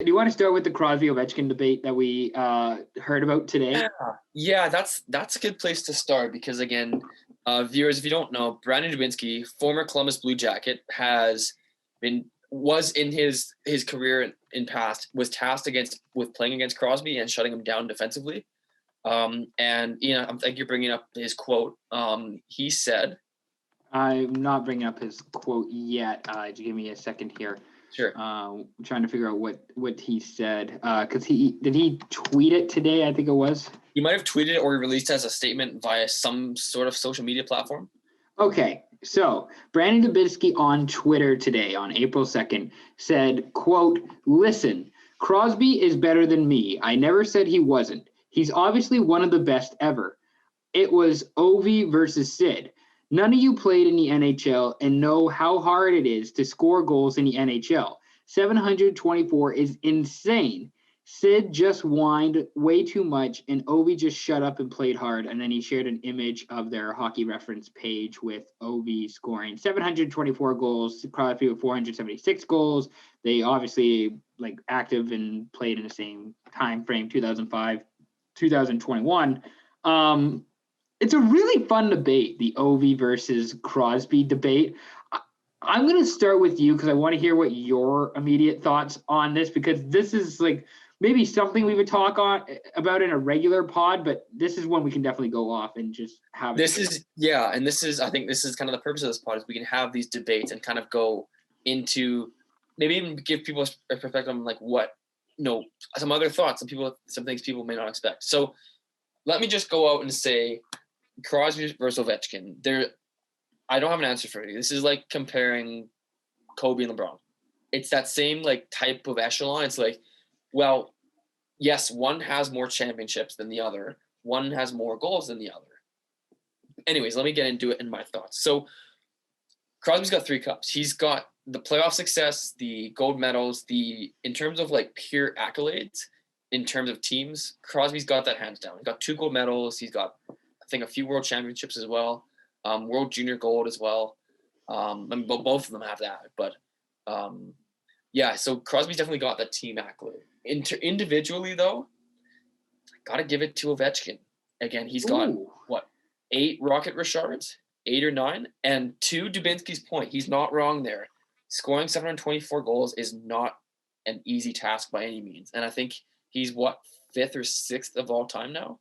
Do you want to start with the Crosby Ovechkin debate that we heard about today? Yeah, that's a good place to start because again, viewers, if you don't know, Brandon Dubinsky, former Columbus Blue Jacket, was in his career in past was tasked with playing against Crosby and shutting him down defensively. And I think you're bringing up his quote. He said, I'm not bringing up his quote yet. Just give me a second here. Sure. I'm trying to figure out what he said. Because did he tweet it today? I think it was. He might have tweeted it or released it as a statement via some sort of social media platform. Okay, so Brandon Dubinsky on Twitter today on April 2nd said, quote, "Listen, Crosby is better than me. I never said he wasn't. He's obviously one of the best ever. It was Ovi versus Sid. None of you played in the NHL and know how hard it is to score goals in the NHL. 724 is insane. Sid just whined way too much, and Ovi just shut up and played hard." And then he shared an image of their hockey reference page with Ovi scoring 724 goals, Crosby with 476 goals. They obviously active and played in the same time frame, 2005, 2021. It's a really fun debate, the Ovi versus Crosby debate. I'm going to start with you because I want to hear what your immediate thoughts on this, because this is maybe something we would talk about in a regular pod, but this is one we can definitely go off and just have. I think this is kind of the purpose of this pod, is we can have these debates and kind of go into maybe even give people a perspective on some other thoughts, some things people may not expect. So let me just go out and say Crosby versus Ovechkin. I don't have an answer for you. This is like comparing Kobe and LeBron. It's that same type of echelon. It's well, yes, one has more championships than the other. One has more goals than the other. Anyways, let me get into it in my thoughts. So Crosby's got 3 cups. He's got the playoff success, the gold medals, in terms of pure accolades, in terms of teams, Crosby's got that hands down. He's got 2 gold medals. He's got, I think, a few world championships as well. World junior gold as well. Both of them have that. But so Crosby's definitely got that team accolade. Individually, though, got to give it to Ovechkin. Again, he's got, 8 Rocket Richards, 8 or 9. And to Dubinsky's point, he's not wrong there. Scoring 724 goals is not an easy task by any means. And I think he's 5th or 6th of all time now.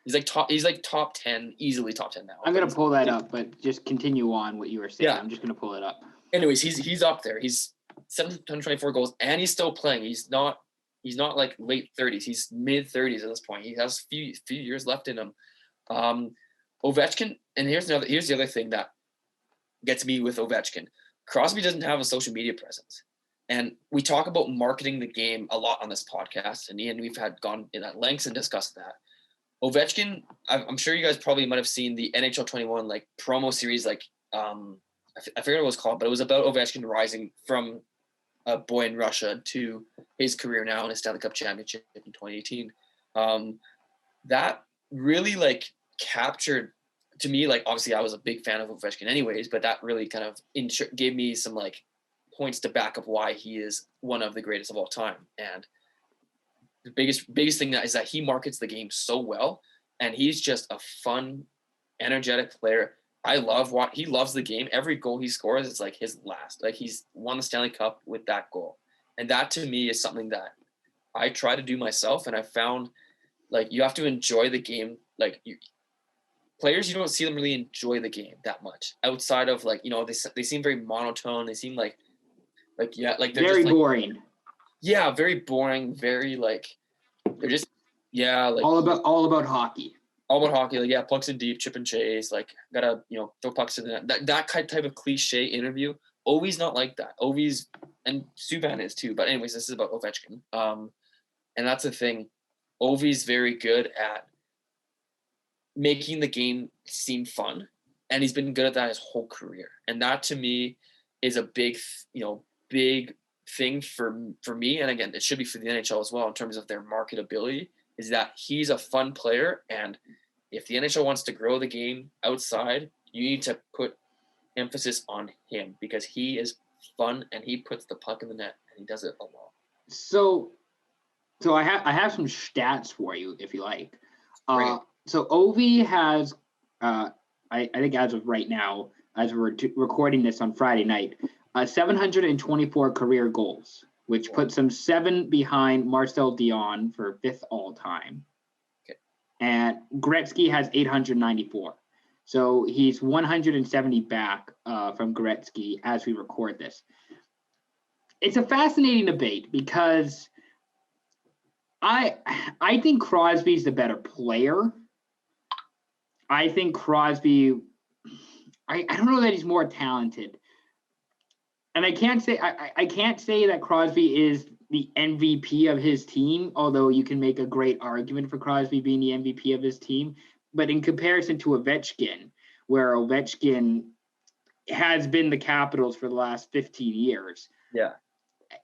He's top 10, easily top 10 now. I'm going to pull that up, but just continue on what you were saying. Yeah. I'm just going to pull it up. Anyways, he's up there. He's 724 goals, and he's still playing. He's not late 30s. He's mid 30s at this point. He has few years left in him. Ovechkin, and here's the other thing that gets me with Ovechkin. Crosby doesn't have a social media presence. And we talk about marketing the game a lot on this podcast, and Ian, we've gone in at lengths and discussed that. Ovechkin, I'm sure you guys probably might have seen the NHL 21 promo series. I forget what it was called, but it was about Ovechkin rising from a boy in Russia to his career now in a Stanley Cup championship in 2018. That really captured, to me, obviously I was a big fan of Ovechkin anyways, but that really kind of gave me some points to back of why he is one of the greatest of all time. And the biggest thing is that he markets the game so well, and he's just a fun, energetic player. He loves the game. Every goal he scores is his last. He's won the Stanley Cup with that goal. And that to me is something that I try to do myself, and I found you have to enjoy the game. Players, you don't see them really enjoy the game that much outside of they seem very monotone. They seem they're very just boring. Yeah, very boring. Very they're just all about hockey. All about hockey. Pucks in deep, chip and chase. Gotta throw pucks in the net. That type of cliche interview. Ovi's not like that. Ovi's, and Subban is too. But anyways, this is about Ovechkin. And that's the thing. Ovi's very good at making the game seem fun, and he's been good at that his whole career. And that to me is a big thing for me, and again, it should be for the NHL as well in terms of their marketability, is that he's a fun player, and if the NHL wants to grow the game outside, you need to put emphasis on him because he is fun and he puts the puck in the net and he does it a lot. So I have some stats for you if you like. Right. So Ovi has I think as of right now, as we're recording this on Friday night, 724 career goals, which puts him 7 behind Marcel Dion for 5th all time. Okay. And Gretzky has 894. So he's 170 back from Gretzky as we record this. It's a fascinating debate because I think Crosby's the better player. I think Crosby, I don't know that he's more talented. And I can't say that Crosby is the MVP of his team, although you can make a great argument for Crosby being the MVP of his team. But in comparison to Ovechkin, where Ovechkin has been the Capitals for the last 15 years, Yeah.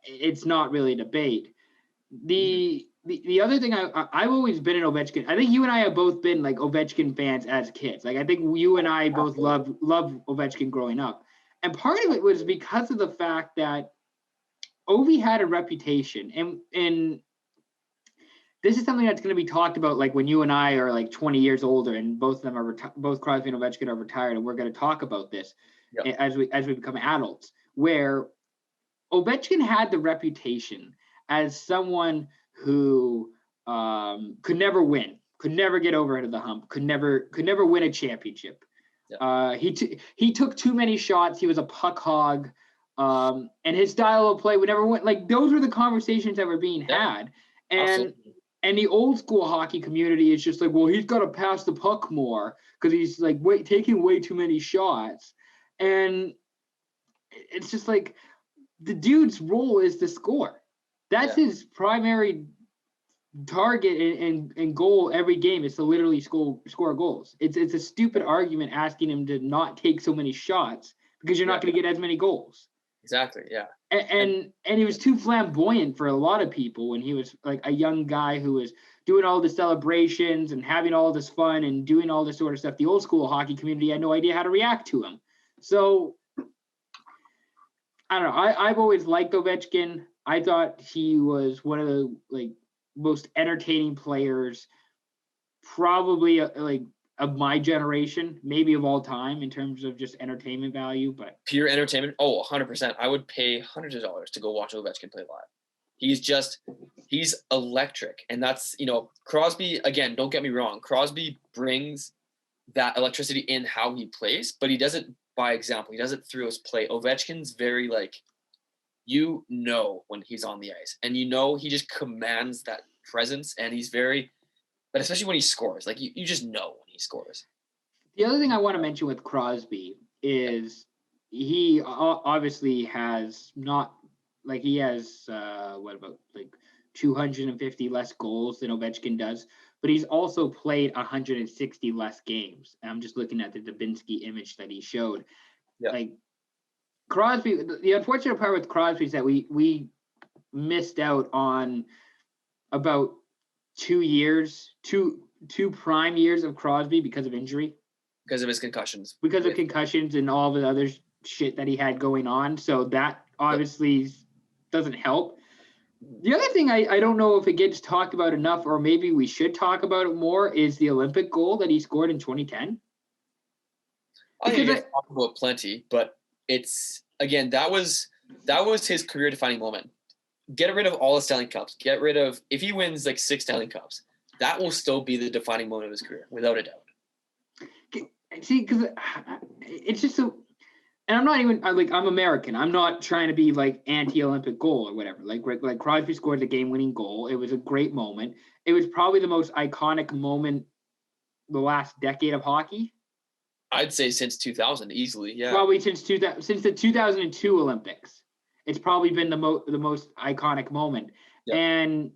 it's not really a debate. The other thing I've always been an Ovechkin. I think you and I have both been like Ovechkin fans as kids. Like I think you and I both love Ovechkin growing up. And part of it was because of the fact that Ovi had a reputation, and this is something that's going to be talked about like when you and I are like 20 years older, and both of them are both Crosby and Ovechkin are retired, and we're going to talk about this as we become adults, where Ovechkin had the reputation as someone who could never win, could never get over the hump, could never win a championship. Yeah. He took too many shots. He was a puck hog, and his style of play would never win. Like those were the conversations that were being had, and the old school hockey community is just like, well, he's got to pass the puck more because he's like taking way too many shots, and it's just like the dude's role is to score. That's his primary target and goal every game is to literally score goals. It's a stupid argument asking him to not take so many shots because you're not going to get as many goals. Exactly. Yeah. And he was too flamboyant for a lot of people when he was like a young guy who was doing all the celebrations and having all this fun and doing all this sort of stuff. The old school hockey community had no idea how to react to him. So I don't know. I've always liked Ovechkin. I thought he was one of the most entertaining players, probably of my generation, maybe of all time in terms of just entertainment value. But pure entertainment, 100%. I would pay hundreds of dollars to go watch Ovechkin play live. He's electric, and that's Crosby. Again, don't get me wrong. Crosby brings that electricity in how he plays, but he does it by example. He does it through his play. Ovechkin's very when he's on the ice, and he just commands that presence, and he's very, but especially when he scores, you just know when he scores. The other thing I want to mention with Crosby is he obviously has not he has 250 less goals than Ovechkin does, but he's also played 160 less games. And I'm just looking at the Dubinsky image that he showed. Yeah. Crosby, the unfortunate part with Crosby is that we missed out on about 2 years, two prime years of Crosby because of injury. Because of his concussions. Because of concussions and all the other shit that he had going on. So that obviously doesn't help. The other thing I don't know if it gets talked about enough, or maybe we should talk about it more, is the Olympic goal that he scored in 2010. I think it's talked about plenty, but it's, again, that was his career defining moment. Get rid of all the Stanley Cups. Get rid of, if he wins 6 Stanley Cups, that will still be the defining moment of his career, without a doubt. See, because it's just so, and I'm not even I'm American. I'm not trying to be anti-Olympic goal or whatever. Like Crosby scored the game-winning goal. It was a great moment. It was probably the most iconic moment the last decade of hockey. I'd say since 2000, easily. Yeah. Probably since the 2002 Olympics. It's probably been the most iconic moment. Yep. And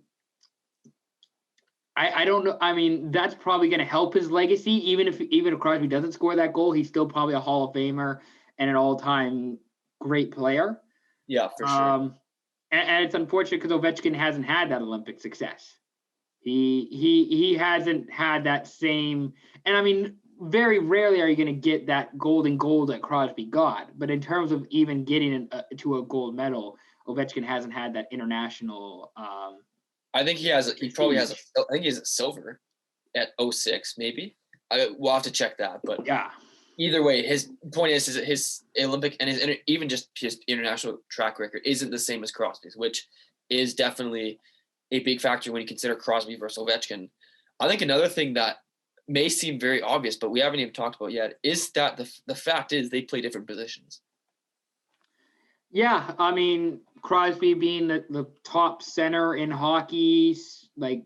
I don't know. I mean, that's probably going to help his legacy. Even if Crosby doesn't score that goal, he's still probably a Hall of Famer and an all-time great player. Yeah, for sure. And it's unfortunate because Ovechkin hasn't had that Olympic success. He hasn't had that same. And I mean, very rarely are you going to get that golden goal that Crosby got. But in terms of even getting to a gold medal, Ovechkin hasn't had that international. I think he probably has. I think he has a silver at 06, maybe. We'll have to check that, but yeah. Either way, his point is that his Olympic and even just his international track record isn't the same as Crosby's, which is definitely a big factor when you consider Crosby versus Ovechkin. I think another thing that may seem very obvious, but we haven't even talked about yet, is that the fact is they play different positions. Yeah, I mean, Crosby being the top center in hockey, like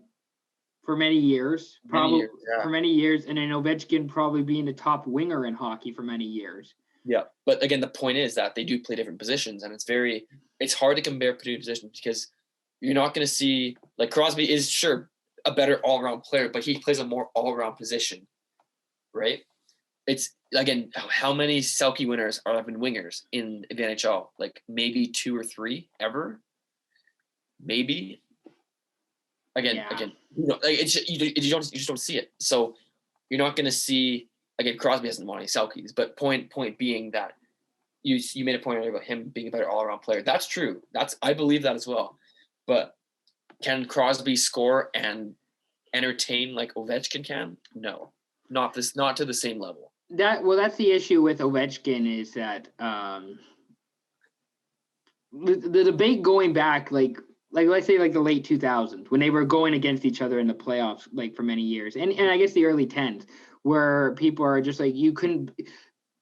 for many years, for many years, and then Ovechkin probably being the top winger in hockey for many years. Yeah, but again, the point is that they do play different positions, and it's hard to compare positions because you're not going to see, like, Crosby is sure a better all-around player, but he plays a more all-around position, right? It's, again, how many Selke winners have been wingers in the NHL? Like maybe 2 or 3 ever, maybe. Again, like you just don't see it. So you're not going to see, again, Crosby hasn't won any Selkies, but point being that you made a point earlier about him being a better all-around player. That's true. I believe that as well. But can Crosby score and entertain like Ovechkin can? No, not to the same level. That's the issue with Ovechkin is that the debate going back like let's say like the late 2000s when they were going against each other in the playoffs like for many years, and I guess the early 10s where people are just like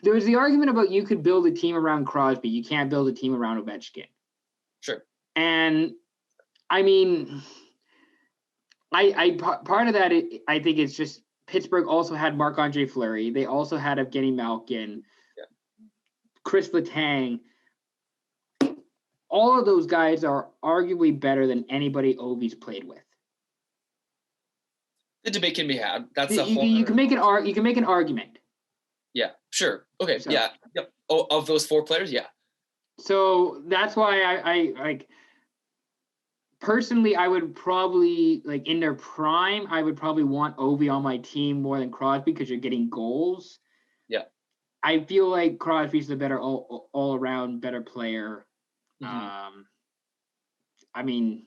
there was the argument about you could build a team around Crosby, you can't build a team around Ovechkin. Sure. And I mean, I part of that I think it's just Pittsburgh also had Marc-Andre Fleury. They also had Evgeny Malkin, Chris Letang. All of those guys are arguably better than anybody Ovi's played with. The debate can be had. That's you can make an argument. Yeah, sure. Okay, so, yeah. Yep. Oh, of those 4 players, yeah. So that's why I like personally I would probably like in their prime, I would probably want Ovi on my team more than Crosby because you're getting goals. Yeah. I feel like Crosby's the better all around better player. Mm-hmm. I mean,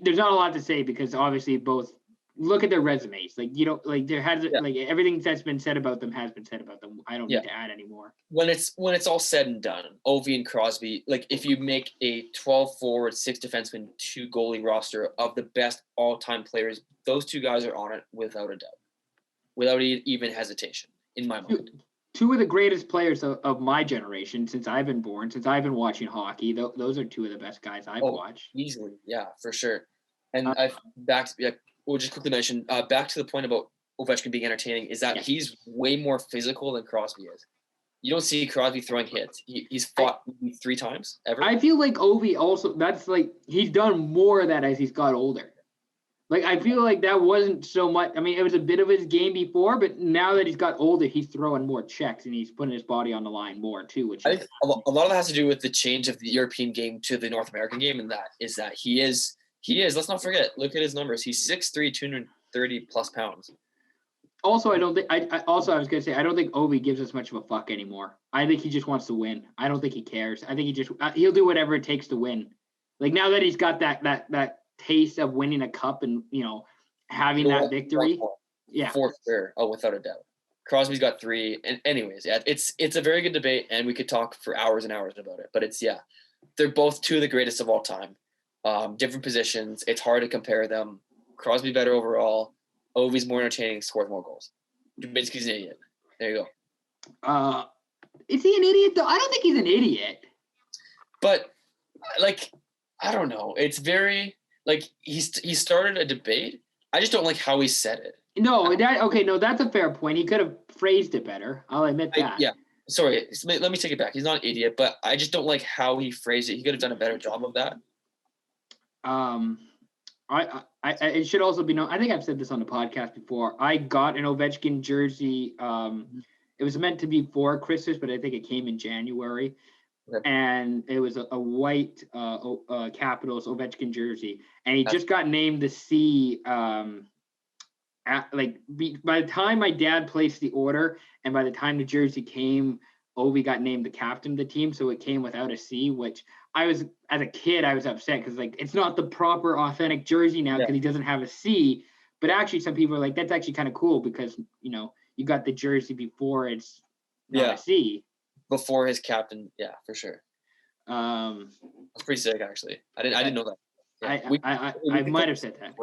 there's not a lot to say because obviously both look at their resumes. Like you don't like there has like everything that's been said about them has been said about them. I don't need to add anymore. When it's all said and done, Ovi and Crosby, like if you make a 12 forward, 6 defenseman, 2 goalie roster of the best all-time players, those 2 guys are on it without a doubt, without even hesitation in my mind. 2 of the greatest players of my generation since I've been born, since I've been watching hockey. Those are 2 of the best guys I've watched. Easily, yeah, for sure. And we'll just quickly mention back to the point about Ovechkin being entertaining is that he's way more physical than Crosby is. You don't see Crosby throwing hits. He's fought 3 times ever. I feel like Ovi also, that's like, he's done more of that as he's got older. Like, I feel like that wasn't so much. I mean, it was a bit of his game before, but now that he's got older, he's throwing more checks and he's putting his body on the line more too. Which I think a lot of that has to do with the change of the European game to the North American game, and that he is. Let's not forget. Look at his numbers. He's 6'3", 230 plus pounds. Also, I don't think. I was going to say I don't think Ovi gives us much of a fuck anymore. I think he just wants to win. I don't think he cares. I think he'll do whatever it takes to win. Like now that he's got that taste of winning a cup and having that victory. Yeah, for sure. Oh, without a doubt. Crosby's got 3. And anyways, it's a very good debate, and we could talk for hours and hours about it. But they're both 2 of the greatest of all time. Different positions. It's hard to compare them. Crosby better overall. Ovi's more entertaining, scores more goals. Dubinsky's an idiot. There you go. Is he an idiot though? I don't think he's an idiot. But I don't know. It's very he started a debate. I just don't like how he said it. No, that's a fair point. He could have phrased it better. I'll admit that. Sorry, let me take it back. He's not an idiot, but I just don't like how he phrased it. He could have done a better job of that. It should also be known. I think I've said this on the podcast before. I got an Ovechkin jersey. It was meant to be for Christmas, but I think it came in January, and it was a white Capitals Ovechkin jersey, and he just got named the C. By the time my dad placed the order, and by the time the jersey came, Ovi got named the captain of the team, so it came without a C, which as a kid, I was upset because like it's not the proper authentic jersey now because he doesn't have a C. But actually, some people are like, that's actually kind of cool because you got the jersey before it's not a C. Before his captain, yeah, for sure. That's pretty sick, actually. I didn't know that. Yeah. I might have said that.